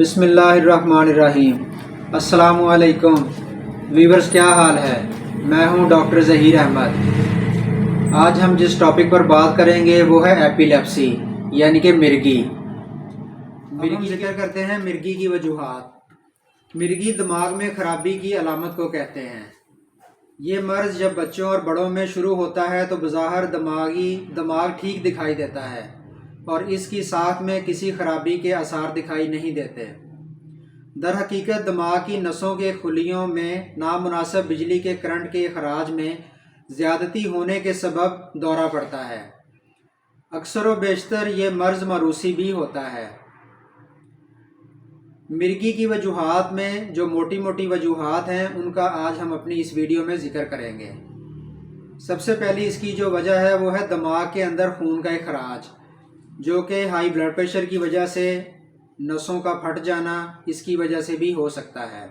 بسم اللہ الرحمن الرحیم۔ السلام علیکم ویورز، کیا حال ہے؟ میں ہوں ڈاکٹر ظہیر احمد۔ آج ہم جس ٹاپک پر بات کریں گے وہ ہے ایپیلیپسی یعنی کہ مرگی۔ ہم ذکر کرتے ہیں مرگی کی وجوہات۔ مرگی دماغ میں خرابی کی علامت کو کہتے ہیں۔ یہ مرض جب بچوں اور بڑوں میں شروع ہوتا ہے تو بظاہر دماغ ٹھیک دکھائی دیتا ہے اور اس کی ساکھ میں کسی خرابی کے آثار دکھائی نہیں دیتے۔ در حقیقت دماغ کی نسوں کے خلیوں میں نامناسب بجلی کے کرنٹ کے اخراج میں زیادتی ہونے کے سبب دورہ پڑتا ہے۔ اکثر و بیشتر یہ مرض موروثی بھی ہوتا ہے۔ مرگی کی وجوہات میں جو موٹی موٹی وجوہات ہیں ان کا آج ہم اپنی اس ویڈیو میں ذکر کریں گے۔ سب سے پہلی اس کی جو وجہ ہے وہ ہے دماغ کے اندر خون کا اخراج، جو کہ ہائی بلڈ پریشر کی وجہ سے نسوں کا پھٹ جانا اس کی وجہ سے بھی ہو سکتا ہے۔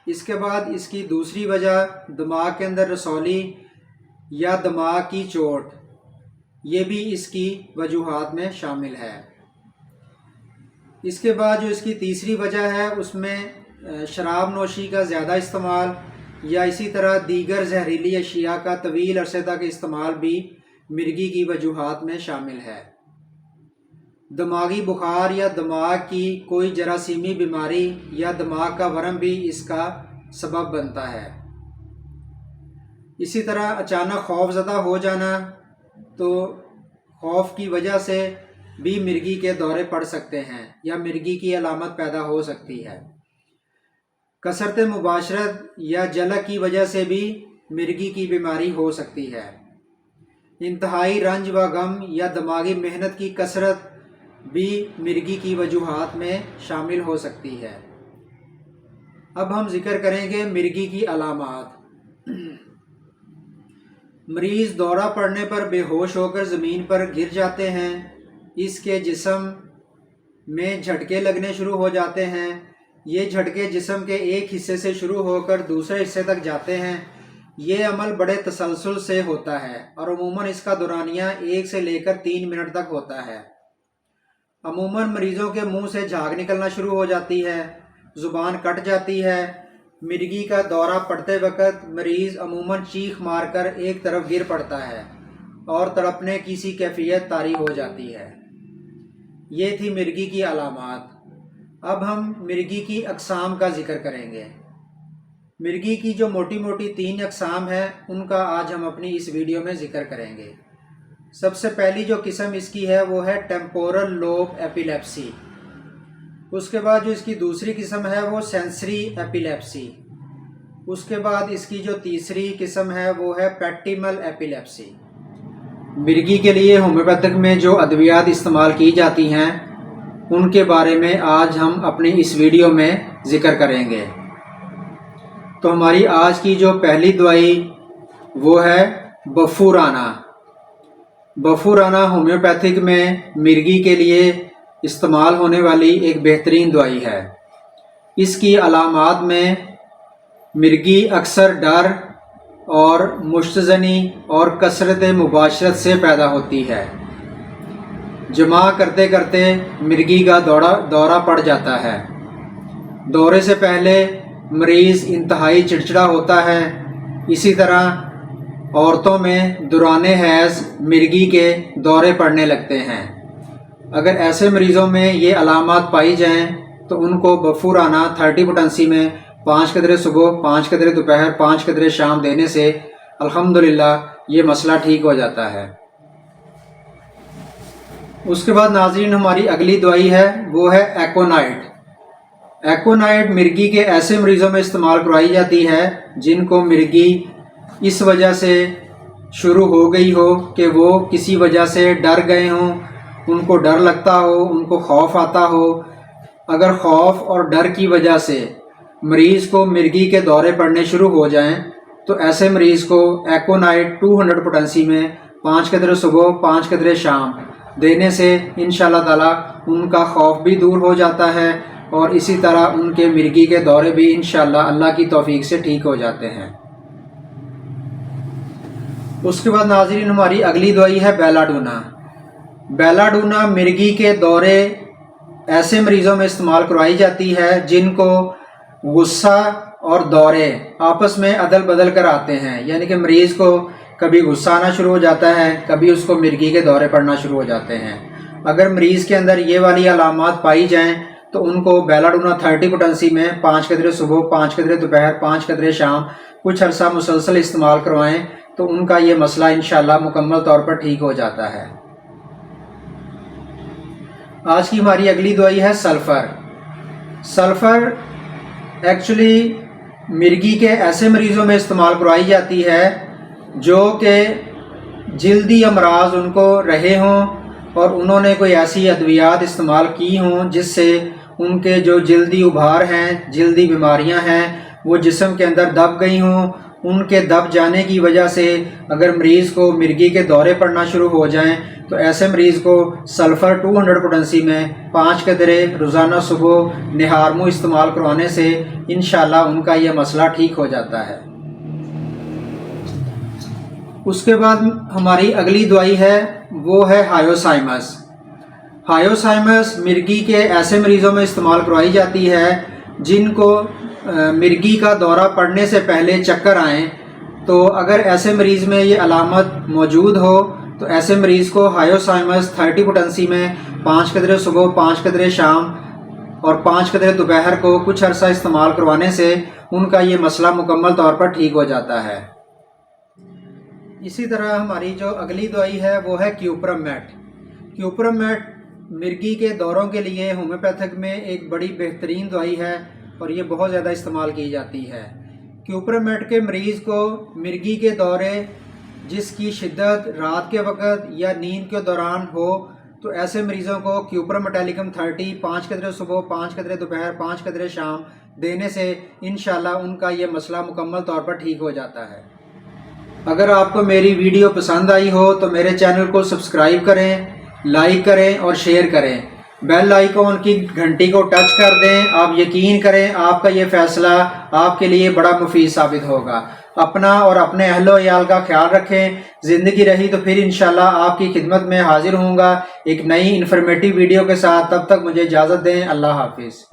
اس کے بعد اس کی دوسری وجہ دماغ کے اندر رسولی یا دماغ کی چوٹ، یہ بھی اس کی وجوہات میں شامل ہے۔ اس کے بعد جو اس کی تیسری وجہ ہے اس میں شراب نوشی کا زیادہ استعمال یا اسی طرح دیگر زہریلی اشیاء کا طویل عرصے تک استعمال بھی مرگی کی وجوہات میں شامل ہے۔ دماغی بخار یا دماغ کی کوئی جراثیمی بیماری یا دماغ کا ورم بھی اس کا سبب بنتا ہے۔ اسی طرح اچانک خوف زدہ ہو جانا، تو خوف کی وجہ سے بھی مرگی کے دورے پڑ سکتے ہیں یا مرگی کی علامت پیدا ہو سکتی ہے۔ کثرت مباشرت یا جلک کی وجہ سے بھی مرگی کی بیماری ہو سکتی ہے۔ انتہائی رنج و غم یا دماغی محنت کی کثرت بھی مرگی کی وجوہات میں شامل ہو سکتی ہے۔ اب ہم ذکر کریں گے مرگی کی علامات۔ مریض دورہ پڑنے پر بے ہوش ہو کر زمین پر گر جاتے ہیں، اس کے جسم میں جھٹکے لگنے شروع ہو جاتے ہیں۔ یہ جھٹکے جسم کے ایک حصے سے شروع ہو کر دوسرے حصے تک جاتے ہیں۔ یہ عمل بڑے تسلسل سے ہوتا ہے اور عموماً اس کا دورانیہ 1 سے لے کر 3 منٹ تک ہوتا ہے۔ عموماً مریضوں کے منہ سے جھاگ نکلنا شروع ہو جاتی ہے، زبان کٹ جاتی ہے۔ مرگی کا دورہ پڑتے وقت مریض عموماً چیخ مار کر ایک طرف گر پڑتا ہے اور تڑپنے کی سی کیفیت طاری ہو جاتی ہے۔ یہ تھی مرگی کی علامات۔ اب ہم مرگی کی اقسام کا ذکر کریں گے۔ مرگی کی جو موٹی موٹی 3 اقسام ہیں ان کا آج ہم اپنی اس ویڈیو میں ذکر کریں گے۔ سب سے پہلی جو قسم اس کی ہے وہ ہے ٹیمپورل لوب ایپیلیپسی۔ اس کے بعد جو اس کی دوسری قسم ہے وہ سینسری ایپیلیپسی۔ اس کے بعد اس کی جو تیسری قسم ہے وہ ہے پیٹیمل ایپیلیپسی۔ مرگی کے لیے ہومیوپیتھک میں جو ادویات استعمال کی جاتی ہیں ان کے بارے میں آج ہم اپنی اس ویڈیو میں ذکر کریں گے۔ تو ہماری آج کی جو پہلی دوائی وہ ہے بفورانا۔ بفورانا ہومیوپیتھک میں مرگی کے لیے استعمال ہونے والی ایک بہترین دوائی ہے۔ اس کی علامات میں مرگی اکثر ڈر اور مشتزنی اور کثرت مباشرت سے پیدا ہوتی ہے۔ جمع کرتے کرتے مرگی کا دورہ پڑ جاتا ہے۔ دورے سے پہلے مریض انتہائی چڑچڑا ہوتا ہے۔ اسی طرح عورتوں میں دوران حیض مرگی کے دورے پڑنے لگتے ہیں۔ اگر ایسے مریضوں میں یہ علامات پائی جائیں تو ان کو بفورانا 30 پوٹنسی میں 5 قطرے صبح، 5 قطرے دوپہر، 5 قطرے شام دینے سے الحمدللہ یہ مسئلہ ٹھیک ہو جاتا ہے۔ اس کے بعد ناظرین ہماری اگلی دوائی ہے وہ ہے ایکونائٹ۔ ایکونائٹ مرگی کے ایسے مریضوں میں استعمال کروائی جاتی ہے جن کو مرگی اس وجہ سے شروع ہو گئی ہو کہ وہ کسی وجہ سے ڈر گئے ہوں، ان کو ڈر لگتا ہو، ان کو خوف آتا ہو۔ اگر خوف اور ڈر کی وجہ سے مریض کو مرگی کے دورے پڑنے شروع ہو جائیں تو ایسے مریض کو ایکونائٹ 200 پوٹنسی میں 5 قطرے صبح، 5 قطرے شام دینے سے انشاءاللہ تعالیٰ ان کا خوف بھی دور ہو جاتا ہے اور اسی طرح ان کے مرگی کے دورے بھی انشاءاللہ اللہ کی توفیق سے ٹھیک ہو جاتے ہیں۔ اس کے بعد ناظرین ہماری اگلی دوائی ہے بیلاڈونا۔ بیلاڈونا مرگی کے دورے ایسے مریضوں میں استعمال کروائی جاتی ہے جن کو غصہ اور دورے آپس میں عدل بدل کر آتے ہیں، یعنی کہ مریض کو کبھی غصہ آنا شروع ہو جاتا ہے، کبھی اس کو مرگی کے دورے پڑنا شروع ہو جاتے ہیں۔ اگر مریض کے اندر یہ والی علامات پائی جائیں تو ان کو بیلاڈونا 30 پوٹنسی میں 5 قطرے صبح، 5 قطرے دوپہر، 5 قطرے شام کچھ عرصہ مسلسل استعمال کروائیں تو ان کا یہ مسئلہ انشاءاللہ مکمل طور پر ٹھیک ہو جاتا ہے۔ آج کی ہماری اگلی دوائی ہے سلفر۔ سلفر ایکچولی مرگی کے ایسے مریضوں میں استعمال کروائی جاتی ہے جو کہ جلدی امراض ان کو رہے ہوں اور انہوں نے کوئی ایسی ادویات استعمال کی ہوں جس سے ان کے جو جلدی ابھار ہیں، جلدی بیماریاں ہیں، وہ جسم کے اندر دب گئی ہوں۔ ان کے دب جانے کی وجہ سے اگر مریض کو مرگی کے دورے پڑنا شروع ہو جائیں تو ایسے مریض کو سلفر 200 پوٹنسی میں 5 قطرے روزانہ صبح نہار منہ استعمال کروانے سے انشاءاللہ ان کا یہ مسئلہ ٹھیک ہو جاتا ہے۔ اس کے بعد ہماری اگلی دوائی ہے وہ ہے ہائیوسائمس۔ ہائیوسائمس مرگی کے ایسے مریضوں میں استعمال کروائی جاتی ہے جن کو مرگی کا دورہ پڑنے سے پہلے چکر آئیں، تو اگر ایسے مریض میں یہ علامت موجود ہو تو ایسے مریض کو ہائیوسائمس 30 پوٹنسی میں 5 قطرے صبح، 5 قطرے شام اور 5 قطرے دوپہر کو کچھ عرصہ استعمال کروانے سے ان کا یہ مسئلہ مکمل طور پر ٹھیک ہو جاتا ہے۔ اسی طرح ہماری جو اگلی دوائی ہے وہ ہے کیوپرم-میٹ۔ کیوپرم-میٹ مرگی کے دوروں کے لیے ہومیوپیتھک میں ایک بڑی بہترین دوائی ہے اور یہ بہت زیادہ استعمال کی جاتی ہے۔ کیوپرم-میٹ کے مریض کو مرگی کے دورے جس کی شدت رات کے وقت یا نیند کے دوران ہو تو ایسے مریضوں کو کیوپرم میٹیلیکم 30 5 قطرے صبح، 5 قطرے دوپہر، 5 قطرے شام دینے سے انشاءاللہ ان کا یہ مسئلہ مکمل طور پر ٹھیک ہو جاتا ہے۔ اگر آپ کو میری ویڈیو پسند آئی ہو تو میرے چینل کو سبسکرائب کریں، لائک کریں اور شیئر کریں، بیل آئیکن کی گھنٹی کو ٹچ کر دیں۔ آپ یقین کریں آپ کا یہ فیصلہ آپ کے لیے بڑا مفید ثابت ہوگا۔ اپنا اور اپنے اہل و عیال کا خیال رکھیں۔ زندگی رہی تو پھر انشاءاللہ آپ کی خدمت میں حاضر ہوں گا ایک نئی انفارمیٹیو ویڈیو کے ساتھ۔ تب تک مجھے اجازت دیں۔ اللہ حافظ۔